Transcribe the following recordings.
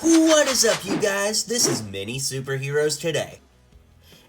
What is up, you guys? This is MiniSuperHeroes Today.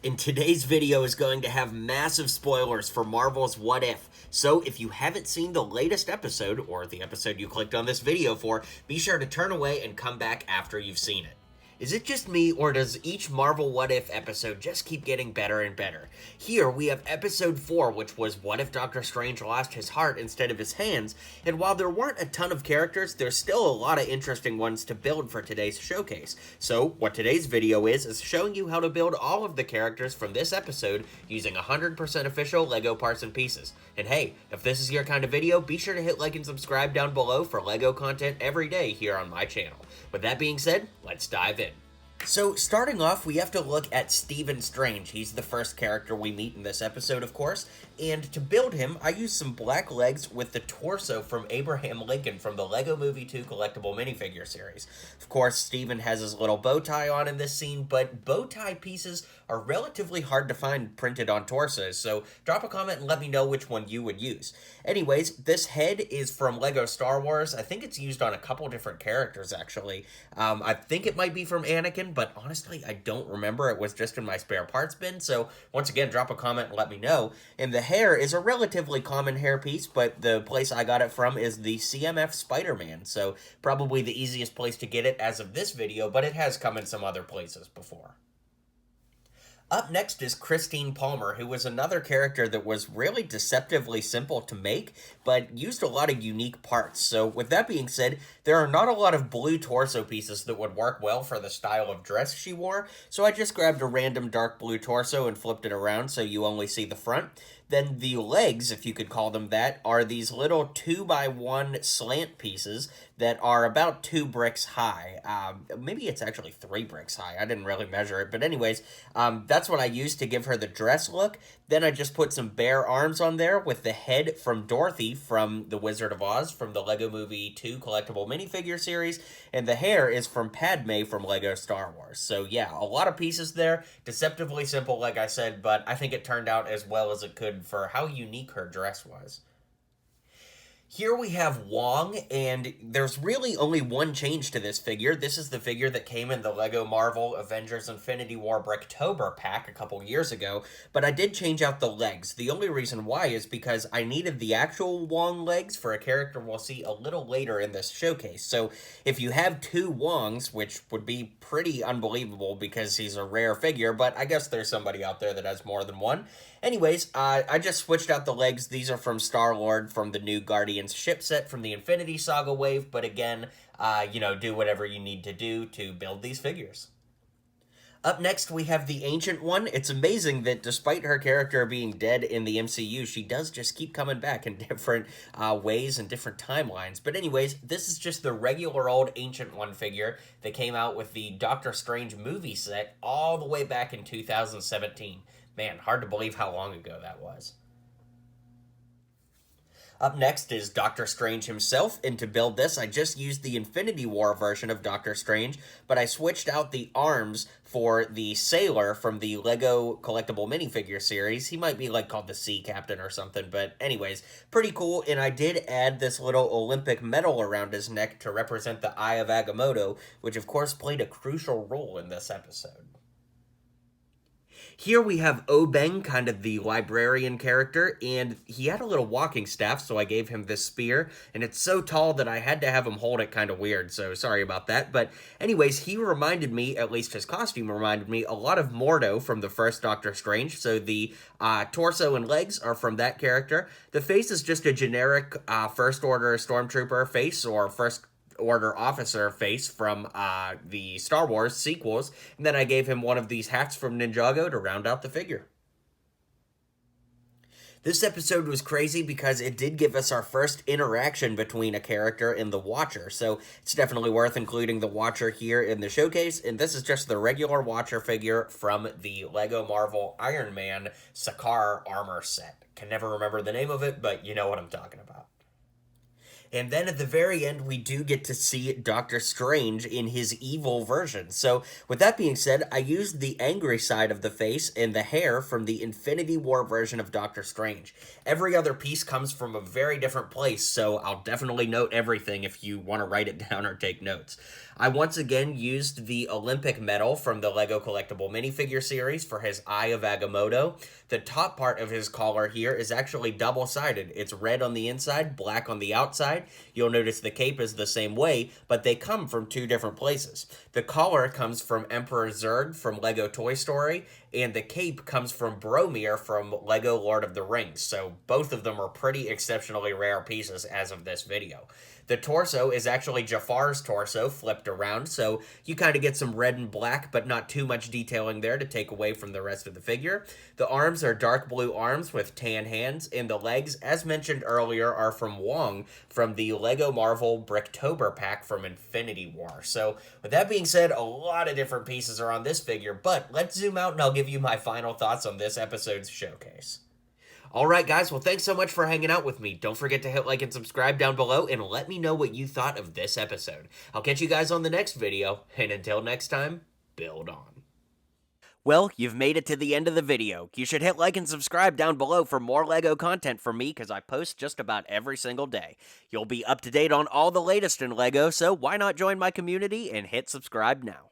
And today's video is going to have massive spoilers for Marvel's What If. So if you haven't seen the latest episode, or the episode you clicked on this video for, be sure to turn away and come back after you've seen it. Is it just me, or does each Marvel What If episode just keep getting better and better? Here, we have episode 4, which was What If Doctor Strange lost his heart instead of his hands, and while there weren't a ton of characters, there's still a lot of interesting ones to build for today's showcase. So, what today's video is showing you how to build all of the characters from this episode using 100% official LEGO parts and pieces. And hey, if this is your kind of video, be sure to hit like and subscribe down below for LEGO content every day here on my channel. With that being said, let's dive in. So, starting off, we have to look at Stephen Strange. He's the first character we meet in this episode, of course, and to build him, I used some black legs with the torso from Abraham Lincoln from the LEGO Movie 2 collectible minifigure series. Of course, Stephen has his little bow tie on in this scene, but bow tie pieces are relatively hard to find printed on torsos, so drop a comment and let me know which one you would use. Anyways, this head is from LEGO Star Wars. I think it's used on a couple different characters, actually. I think it might be from Anakin, but honestly, I don't remember. It was just in my spare parts bin, so once again, drop a comment and let me know. And the hair is a relatively common hair piece, but the place I got it from is the CMF Spider-Man, so probably the easiest place to get it as of this video, but it has come in some other places before. Up next is Christine Palmer, who was another character that was really deceptively simple to make, but used a lot of unique parts. So with that being said, there are not a lot of blue torso pieces that would work well for the style of dress she wore, so I just grabbed a random dark blue torso and flipped it around so you only see the front. Then the legs, if you could call them that, are these little 2x1 slant pieces that are about 2 bricks high. Maybe it's actually 3 bricks high. I didn't really measure it. But anyways, that's what I used to give her the dress look. Then I just put some bare arms on there with the head from Dorothy from The Wizard of Oz from the LEGO Movie 2 collectible minifigure series. And the hair is from Padme from LEGO Star Wars. So yeah, a lot of pieces there. Deceptively simple, like I said, but I think it turned out as well as it could for how unique her dress was. Here we have Wong, and there's really only one change to this figure. This is the figure that came in the LEGO Marvel Avengers Infinity War Bricktober pack a couple years ago, but I did change out the legs. The only reason why is because I needed the actual Wong legs for a character we'll see a little later in this showcase. So if you have 2 Wongs, which would be pretty unbelievable because he's a rare figure, but I guess there's somebody out there that has more than one. Anyways, I just switched out the legs. These are from Star-Lord from the new Guardians ship set from the Infinity Saga wave, but again, do whatever you need to do to build these figures. Up next, we have the Ancient One. It's amazing that despite her character being dead in the MCU, she does just keep coming back in different ways and different timelines. But anyways, this is just the regular old Ancient One figure that came out with the Doctor Strange movie set all the way back in 2017. Man, hard to believe how long ago that was. Up next is Doctor Strange himself, and to build this, I just used the Infinity War version of Doctor Strange, but I switched out the arms for the sailor from the LEGO collectible minifigure series. He might be called the Sea Captain or something, but anyways, pretty cool, and I did add this little Olympic medal around his neck to represent the Eye of Agamotto, which of course played a crucial role in this episode. Here we have Obeng, kind of the librarian character, and he had a little walking staff, so I gave him this spear, and it's so tall that I had to have him hold it kind of weird, so sorry about that. But anyways, he reminded me, at least his costume reminded me, a lot of Mordo from the first Doctor Strange, so the torso and legs are from that character. The face is just a generic First Order Stormtrooper face, or First Order officer face from the Star Wars sequels, and then I gave him one of these hats from Ninjago to round out the figure. This episode was crazy because it did give us our first interaction between a character and the Watcher, so it's definitely worth including the Watcher here in the showcase, and this is just the regular Watcher figure from the LEGO Marvel Iron Man Sakaar armor set. Can never remember the name of it, but you know what I'm talking about. And then at the very end, we do get to see Doctor Strange in his evil version. So with that being said, I used the angry side of the face and the hair from the Infinity War version of Doctor Strange. Every other piece comes from a very different place, so I'll definitely note everything if you want to write it down or take notes. I once again used the Olympic medal from the LEGO Collectible Minifigure series for his Eye of Agamotto. The top part of his collar here is actually double-sided. It's red on the inside, black on the outside. You'll notice the cape is the same way, but they come from two different places. The collar comes from Emperor Zurg from LEGO Toy Story, and the cape comes from Boromir from LEGO Lord of the Rings, so both of them are pretty exceptionally rare pieces as of this video. The torso is actually Jafar's torso flipped around, so you kind of get some red and black, but not too much detailing there to take away from the rest of the figure. The arms are dark blue arms with tan hands, and the legs, as mentioned earlier, are from Wong from the LEGO Marvel Bricktober pack from Infinity War. So, with that being said, a lot of different pieces are on this figure, but let's zoom out and I'll give you my final thoughts on this episode's showcase. Alright guys, well thanks so much for hanging out with me. Don't forget to hit like and subscribe down below and let me know what you thought of this episode. I'll catch you guys on the next video, and until next time, build on. Well, you've made it to the end of the video. You should hit like and subscribe down below for more LEGO content from me because I post just about every single day. You'll be up to date on all the latest in LEGO, so why not join my community and hit subscribe now.